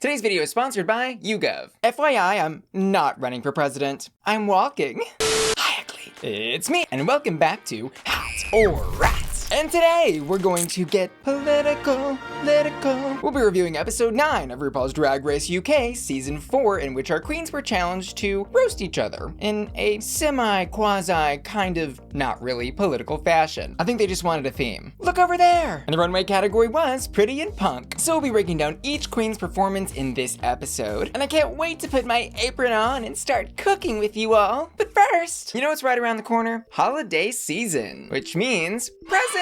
Today's video is sponsored by YouGov. FYI, I'm not running for president. I'm walking. Hi, ugly. It's me, and welcome back to Hats or Rats. And today, we're going to get political. We'll be reviewing episode 9 of RuPaul's Drag Race UK season 4, in which our queens were challenged to roast each other in a semi-quasi, kind of not really political fashion. I think they just wanted a theme. Look over there! And the runway category was pretty and punk. So we'll be breaking down each queen's performance in this episode, and I can't wait to put my apron on and start cooking with you all. But first, you know what's right around the corner? Holiday season, which means presents!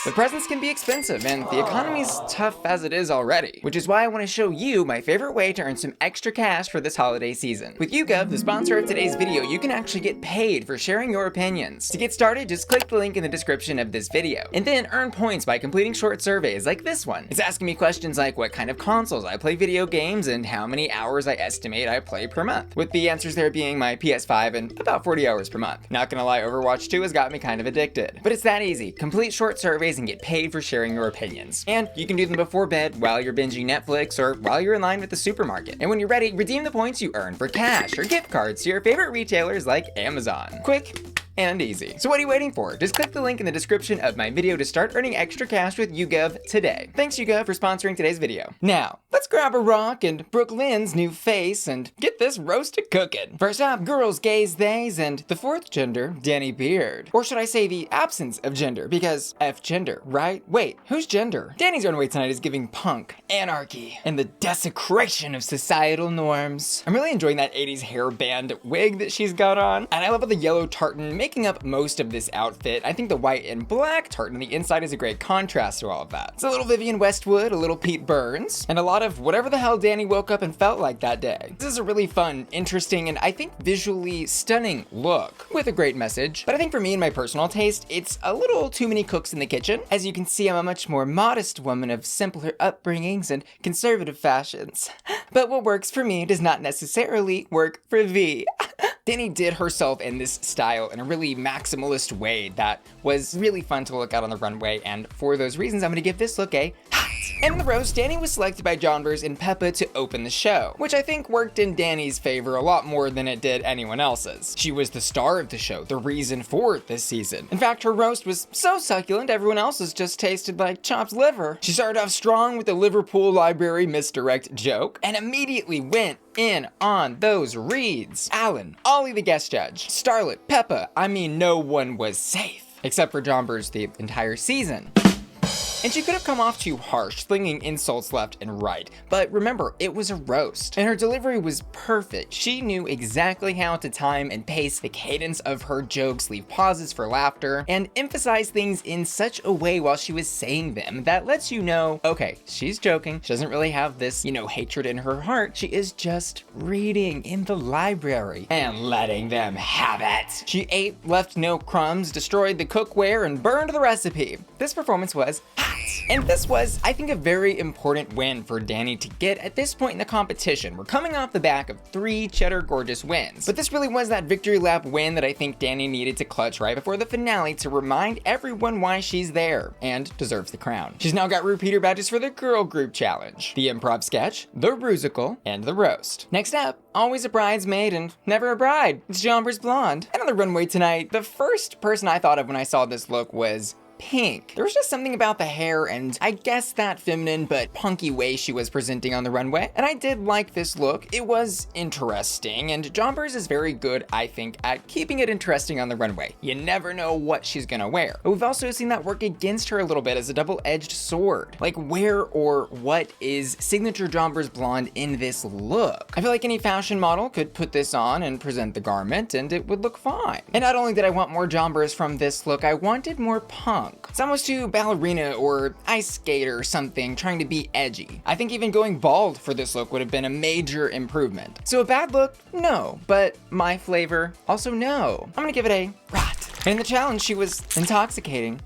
But presents can be expensive, and the economy's tough as it is already, which is why I want to show you my favorite way to earn some extra cash for this holiday season. With YouGov, the sponsor of today's video, you can actually get paid for sharing your opinions. To get started, just click the link in the description of this video, and then earn points by completing short surveys like this one. It's asking me questions like what kind of consoles I play video games and how many hours I estimate I play per month, with the answers there being my PS5 and about 40 hours per month. Not gonna lie, Overwatch 2 has got me kind of addicted. But it's that easy. Complete short surveys and get paid for sharing your opinions. And you can do them before bed, while you're binging Netflix, or while you're in line at the supermarket. And when you're ready, redeem the points you earn for cash or gift cards to your favorite retailers like Amazon. Quick and easy. So what are you waiting for? Just click the link in the description of my video to start earning extra cash with YouGov today. Thanks YouGov for sponsoring today's video. Now, let's grab a rock and Brooklyn's new face and get this roasted cooking. First up, girls, gays, theys, and the fourth gender, Danny Beard. Or should I say the absence of gender, because F gender, right? Wait, who's gender? Danny's runway tonight is giving punk, anarchy, and the desecration of societal norms. I'm really enjoying that 80s hairband wig that she's got on, and I love how the yellow tartan making up most of this outfit. I think the white and black tartan on the inside is a great contrast to all of that. It's a little Vivian Westwood, a little Pete Burns, and a lot of whatever the hell Danny woke up and felt like that day. This is a really fun, interesting, and I think visually stunning look with a great message. But I think for me and my personal taste, it's a little too many cooks in the kitchen. As you can see, I'm a much more modest woman of simpler upbringings and conservative fashions. But what works for me does not necessarily work for V. Danny did herself in this style in a really maximalist way that was really fun to look at on the runway, and for those reasons, I'm gonna give this look a hat. And in the roast, Danny was selected by Jonbers and Peppa to open the show, which I think worked in Danny's favor a lot more than it did anyone else's. She was the star of the show, the reason for it this season. In fact, her roast was so succulent, everyone else's just tasted like chopped liver. She started off strong with the Liverpool Library misdirect joke, and immediately went in on those reads. Alan, Ollie the guest judge, Starlet, Peppa, I mean, no one was safe. Except for Jonbers the entire season. And she could have come off too harsh, slinging insults left and right. But remember, it was a roast, and her delivery was perfect. She knew exactly how to time and pace the cadence of her jokes, leave pauses for laughter, and emphasize things in such a way while she was saying them that lets you know, okay, she's joking. She doesn't really have this, hatred in her heart. She is just reading in the library and letting them have it. She ate, left no crumbs, destroyed the cookware, and burned the recipe. This performance was and this was, I think, a very important win for Danny to get at this point in the competition. We're coming off the back of 3 Cheddar gorgeous wins, but this really was that victory lap win that I think Danny needed to clutch right before the finale to remind everyone why she's there and deserves the crown. She's now got repeater badges for the girl group challenge, the improv sketch, the rusical, and the roast. Next up, always a bridesmaid and never a bride. It's Jonbers Blonde. And on the runway tonight, the first person I thought of when I saw this look was pink. There was just something about the hair and I guess that feminine but punky way she was presenting on the runway, and I did like this look. It was interesting, and Jonbers is very good, I think, at keeping it interesting on the runway. You never know what she's gonna wear. But we've also seen that work against her a little bit as a double-edged sword. Like, where or what is signature Jonbers Blonde in this look? I feel like any fashion model could put this on and present the garment and it would look fine. And not only did I want more Jonbers from this look, I wanted more punk. It's almost too ballerina or ice skater or something, trying to be edgy. I think even going bald for this look would have been a major improvement. So a bad look? No. But my flavor? Also no. I'm gonna give it a rat. And in the challenge, she was intoxicating.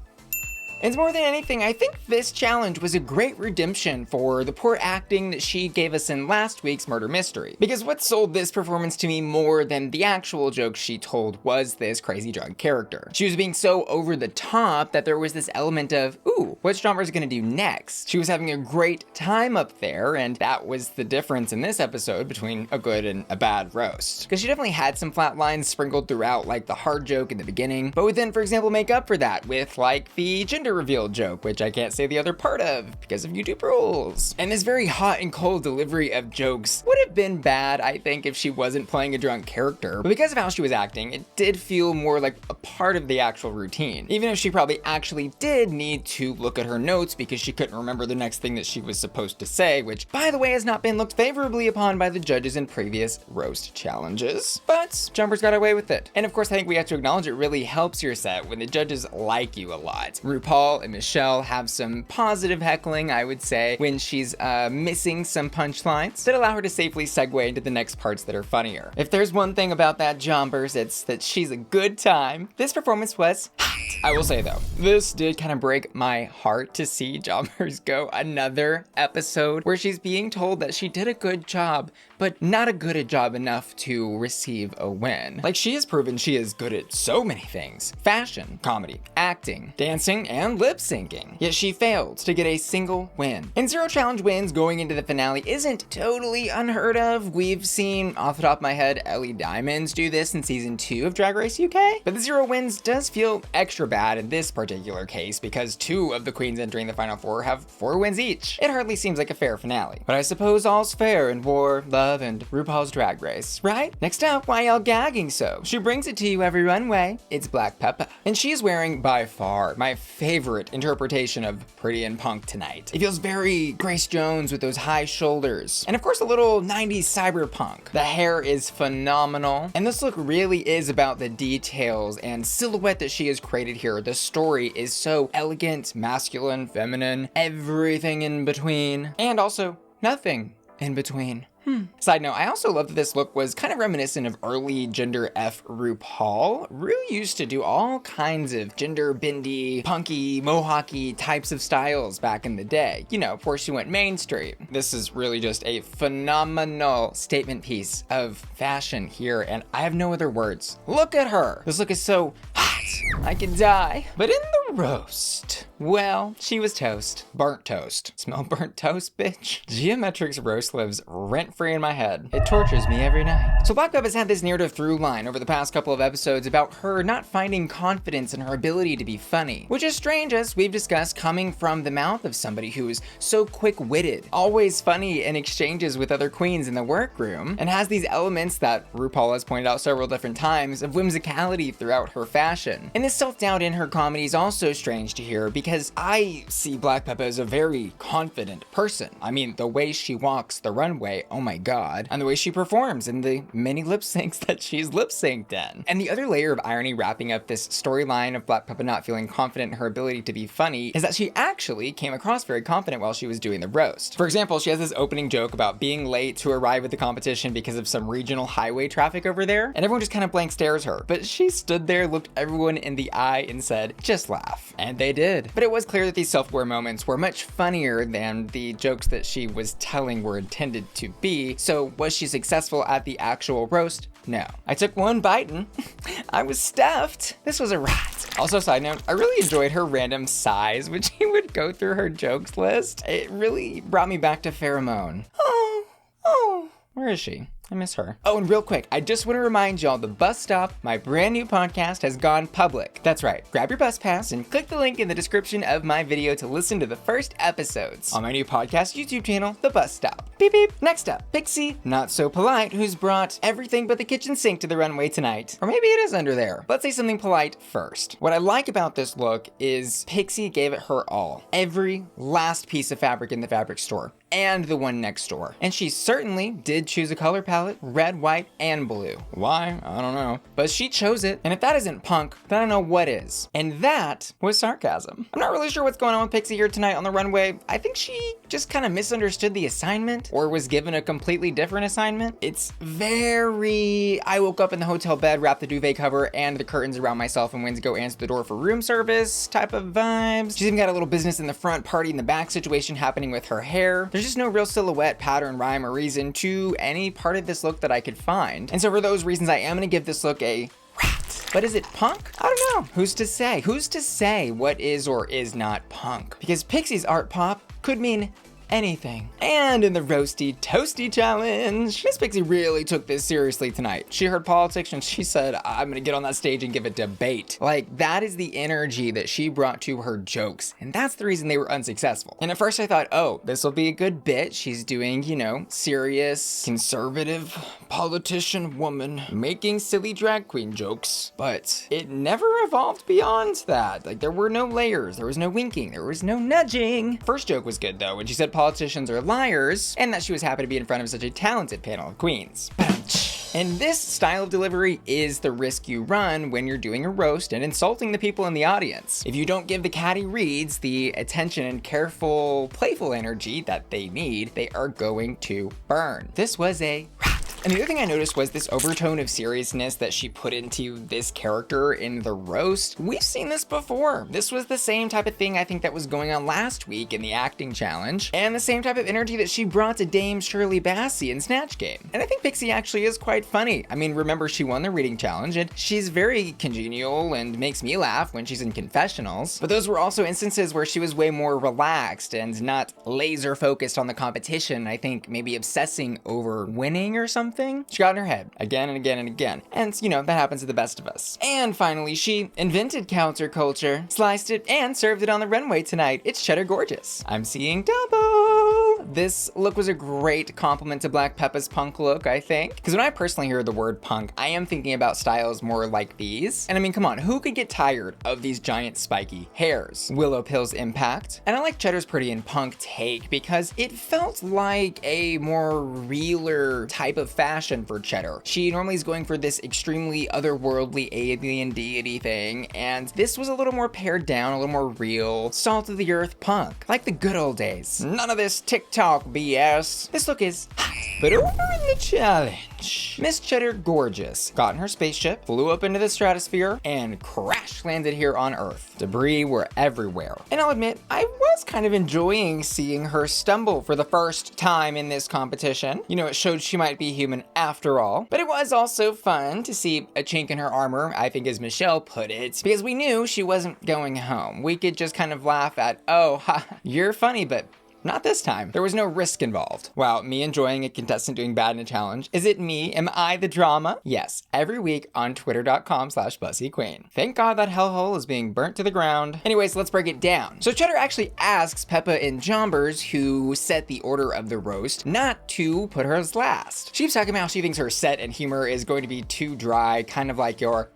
And more than anything, I think this challenge was a great redemption for the poor acting that she gave us in last week's Murder Mystery. Because what sold this performance to me more than the actual jokes she told was this crazy drug character. She was being so over the top that there was this element of, ooh, what's Jonbers gonna do next? She was having a great time up there, and that was the difference in this episode between a good and a bad roast. Because she definitely had some flat lines sprinkled throughout, like the hard joke in the beginning, but would then, for example, make up for that with like the gender reveal joke, which I can't say the other part of because of YouTube rules. And this very hot and cold delivery of jokes would have been bad, I think, if she wasn't playing a drunk character, but because of how she was acting, it did feel more like a part of the actual routine, even if she probably actually did need to look at her notes because she couldn't remember the next thing that she was supposed to say, which, by the way, has not been looked favorably upon by the judges in previous roast challenges. But Jonbers got away with it. And of course, I think we have to acknowledge it really helps your set when the judges like you a lot. Rupaul and Michelle have some positive heckling, I would say, when she's missing some punchlines that allow her to safely segue into the next parts that are funnier. If there's one thing about that Jonbers, it's that she's a good time. This performance was hot. I will say though, this did kind of break my heart to see Jonbers go another episode where she's being told that she did a good job, but not a good job enough to receive a win. Like, she has proven she is good at so many things: fashion, comedy, acting, dancing, and lip syncing. Yet she failed to get a single win. And 0 challenge wins going into the finale isn't totally unheard of. We've seen, off the top of my head, Ellie Diamonds do this in season 2 of Drag Race UK. But the 0 wins does feel extra bad in this particular case because 2 of the queens entering the final 4 have 4 wins each. It hardly seems like a fair finale. But I suppose all's fair in war, love, and RuPaul's Drag Race, right? Next up, why y'all gagging so? She brings it to you every runway. It's Black Peppa. And she is wearing, by far, my favorite interpretation of Pretty and Punk tonight. It feels very Grace Jones with those high shoulders. And of course, a little 90s cyberpunk. The hair is phenomenal. And this look really is about the details and silhouette that she has created here. The story is so elegant, masculine, feminine, everything in between, and also nothing in between. Side note, I also love that this look was kind of reminiscent of early gender F Rupaul. Ru used to do all kinds of gender bendy, punky, mohawky types of styles back in the day, you know, before she went mainstream. This is really just a phenomenal statement piece of fashion here, and I have no other words. Look at her. This look is so hot. I could die. But in the roast, well, she was toast. Burnt toast. Smell burnt toast, bitch? Geometric's roast lives rent-free in my head. It tortures me every night. So Black Peppa's had this narrative through line over the past couple of episodes about her not finding confidence in her ability to be funny, which is strange, as we've discussed, coming from the mouth of somebody who is so quick-witted, always funny in exchanges with other queens in the workroom, and has these elements that RuPaul has pointed out several different times of whimsicality throughout her fashion. And this self-doubt in her comedy is also strange to hear because I see Black Peppa as a very confident person. I mean, the way she walks the runway, oh my god, and the way she performs in the many lip syncs that she's lip synced in. And the other layer of irony wrapping up this storyline of Black Peppa not feeling confident in her ability to be funny is that she actually came across very confident while she was doing the roast. For example, she has this opening joke about being late to arrive at the competition because of some regional highway traffic over there, and everyone just kind of blank stares her. But she stood there, looked everyone in the eye, and said, just laugh. And they did. But it was clear that these self-aware moments were much funnier than the jokes that she was telling were intended to be. So was she successful at the actual roast? No. I took one bite and I was stuffed. This was a rat. Also, side note, I really enjoyed her random sighs when she would go through her jokes list. It really brought me back to Pheromone. Oh, where is she? I miss her. Oh, and real quick, I just want to remind y'all the Bus Stop, my brand new podcast, has gone public. That's right, grab your bus pass and click the link in the description of my video to listen to the first episodes on my new podcast YouTube channel, The Bus Stop. Beep beep. Next up, Pixie, not so polite, who's brought everything but the kitchen sink to the runway tonight. Or maybe it is under there. Let's say something polite first. What I like about this look is Pixie gave it her all. Every last piece of fabric in the fabric store, and the one next door. And she certainly did choose a color palette palette, red, white, and blue. Why? I don't know. But she chose it, and if that isn't punk, then I don't know what is. And that was sarcasm. I'm not really sure what's going on with Pixie here tonight on the runway. I think she just kind of misunderstood the assignment, or was given a completely different assignment. It's very, I woke up in the hotel bed, wrapped the duvet cover and the curtains around myself and went to go answer the door for room service type of vibes. She's even got a little business in the front, party in the back situation happening with her hair. There's just no real silhouette, pattern, rhyme, or reason to any part of this look that I could find. And so for those reasons, I am gonna give this look a rat. But is it punk? I don't know. Who's to say? Who's to say what is or is not punk? Because Pixie's art pop could mean anything. And in the Roasty Toasty Challenge, Miss Pixie really took this seriously tonight. She heard politics and she said, I'm gonna get on that stage and give a debate. Like, that is the energy that she brought to her jokes, and that's the reason they were unsuccessful. And at first I thought, oh, this will be a good bit. She's doing, you know, serious, conservative politician woman making silly drag queen jokes. But it never evolved beyond that. Like, there were no layers, there was no winking, there was no nudging. First joke was good though, when she said politicians are liars, and that she was happy to be in front of such a talented panel of queens. And this style of delivery is the risk you run when you're doing a roast and insulting the people in the audience. If you don't give the catty reads the attention and careful, playful energy that they need, they are going to burn. This was a rat. And the other thing I noticed was this overtone of seriousness that she put into this character in the roast. We've seen this before. This was the same type of thing I think that was going on last week in the acting challenge, and the same type of energy that she brought to Dame Shirley Bassey in Snatch Game. And I think Pixie actually is quite funny. I mean, remember, she won the reading challenge, and she's very congenial and makes me laugh when she's in confessionals. But those were also instances where she was way more relaxed and not laser focused on the competition. I think maybe obsessing over winning or something. She got in her head again and again and again. And, you know, that happens to the best of us. And finally, she invented counterculture, sliced it, and served it on the runway tonight. It's Cheddar Gorgeous. I'm seeing double. This look was a great compliment to Black Peppa's punk look, I think. Because when I personally hear the word punk, I am thinking about styles more like these. And I mean, come on, who could get tired of these giant spiky hairs? Willow Pill's impact. And I like Cheddar's pretty and punk take because it felt like a more realer type of fashion for Cheddar. She normally is going for this extremely otherworldly alien deity thing, and this was a little more pared down, a little more real, salt of the earth punk, like the good old days. None of this TikTok BS. This look is hot. But over in the challenge, Miss Cheddar Gorgeous got in her spaceship, flew up into the stratosphere, and crash landed here on Earth. Debris were everywhere. And I'll admit, I was kind of enjoying seeing her stumble for the first time in this competition. You know, it showed she might be human after all. But it was also fun to see a chink in her armor, I think as Michelle put it, because we knew she wasn't going home. We could just kind of laugh at, oh, ha, you're funny, but not this time. There was no risk involved. Wow, me enjoying a contestant doing bad in a challenge. Is it me? Am I the drama? Yes, every week on twitter.com/BussyQueen. Thank God that hellhole is being burnt to the ground. Anyways, let's break it down. So Cheddar actually asks Peppa and Jonbers, who set the order of the roast, not to put hers last. She's talking about how she thinks her set and humor is going to be too dry, kind of like your,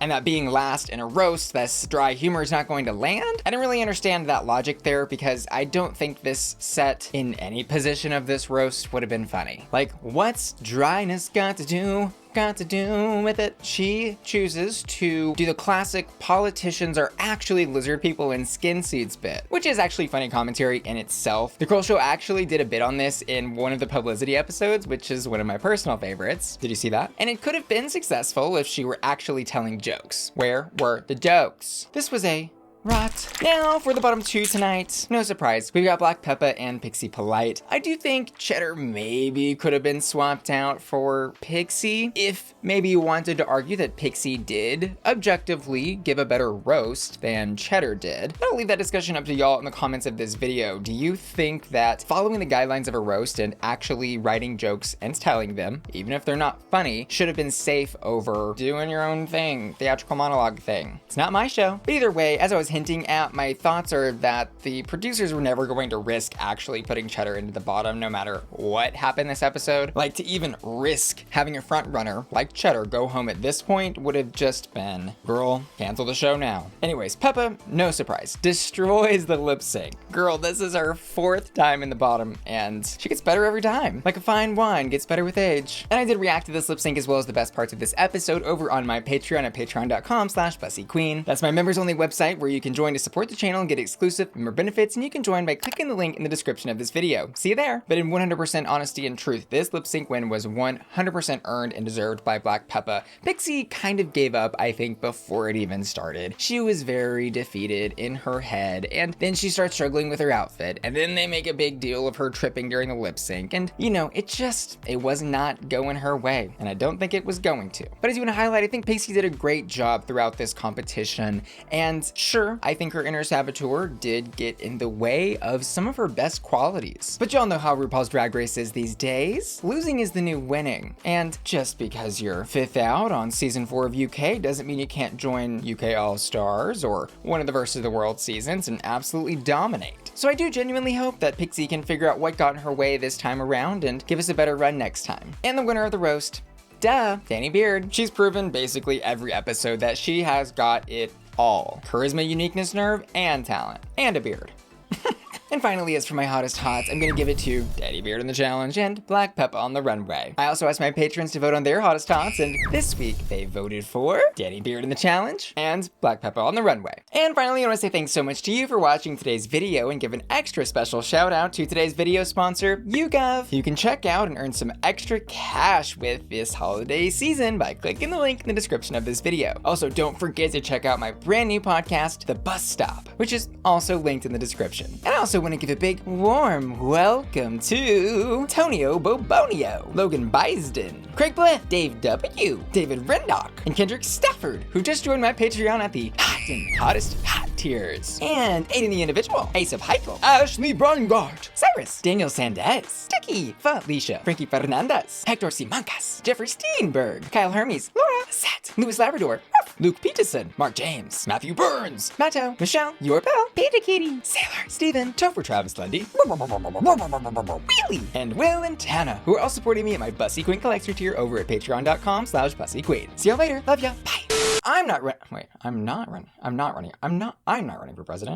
and that being last in a roast, this dry humor is not going to land. I didn't really understand that logic there because I don't think this set in any position of this roast would have been funny. Like, what's dryness got to do with it? She chooses to do the classic politicians are actually lizard people in skin suits bit, which is actually funny commentary in itself. The Curl Show actually did a bit on this in one of the publicity episodes, which is one of my personal favorites. Did you see that? And it could have been successful if she were actually telling jokes. Where were the jokes? This was a rot. Now for the bottom two tonight. No surprise, we've got Black Peppa and Pixie Polite. I do think Cheddar maybe could have been swapped out for Pixie if maybe you wanted to argue that Pixie did objectively give a better roast than Cheddar did. I'll leave that discussion up to y'all in the comments of this video. Do you think that following the guidelines of a roast and actually writing jokes and telling them, even if they're not funny, should have been safe over doing your own thing, theatrical monologue thing? It's not my show. But either way, as I was hinting at, my thoughts are that the producers were never going to risk actually putting Cheddar into the bottom no matter what happened this episode. Like, to even risk having a front runner like Cheddar go home at this point would have just been, girl, cancel the show now. Anyways, Peppa, no surprise, destroys the lip sync. Girl, this is her 4th time in the bottom, and she gets better every time. Like a fine wine, gets better with age. And I did react to this lip sync as well as the best parts of this episode over on my Patreon at patreon.com/BussyQueen. That's my members only website where you can join to support the channel and get exclusive member benefits, and you can join by clicking the link in the description of this video. See you there. But in 100% honesty and truth, this lip sync win was 100% earned and deserved by Black Peppa. Pixie kind of gave up, I think, before it even started. She was very defeated in her head, and then she starts struggling with her outfit, and then they make a big deal of her tripping during the lip sync, and you know, it was not going her way, and I don't think it was going to. But as you want to highlight, I think Pixie did a great job throughout this competition, and sure, I think her inner saboteur did get in the way of some of her best qualities. But y'all know how RuPaul's Drag Race is these days. Losing is the new winning, and just because you're 5th out on season 4 of UK doesn't mean you can't join UK All-Stars or one of the Versus the World seasons and absolutely dominate. So I do genuinely hope that Pixie can figure out what got in her way this time around and give us a better run next time. And the winner of the roast, duh, Danny Beard. She's proven basically every episode that she has got it all. Charisma, uniqueness, nerve, and talent. And a beard. And finally, as for my hottest hots, I'm gonna give it to Danny Beard in the challenge and Black Peppa on the runway. I also asked my patrons to vote on their hottest hots, and this week they voted for Danny Beard in the challenge and Black Peppa on the runway. And finally, I want to say thanks so much to you for watching today's video and give an extra special shout out to today's video sponsor, YouGov. You can check out and earn some extra cash with this holiday season by clicking the link in the description of this video. Also, don't forget to check out my brand new podcast, The Bus Stop, which is also linked in the description. And I also want to give a big warm welcome to Tonio Bobonio, Logan Bisden, Craig Bliff, Dave W, David Rendock, and Kendrick Stafford, who just joined my Patreon at the hot and hottest hot tiers. And Aiden the Individual, Ace of Heichel, Ashley Brungart, Cyrus, Daniel Sandez, Sticky, Felicia, Frankie Fernandez, Hector Simancas, Jeffrey Steenberg, Kyle Hermes, Laura, Seth, Louis Labrador, Luke Peterson, Mark James, Matthew Burns, Matto, Michelle, Yorbell, Peter Kitty, Sailor, Steven, Topher Travis Lundy, Wheelie, and Will and Tana, who are all supporting me at my Bussy Queen Collector tier over at patreon.com/BussyQueen. See y'all later. Love ya. Bye. I'm not running for president.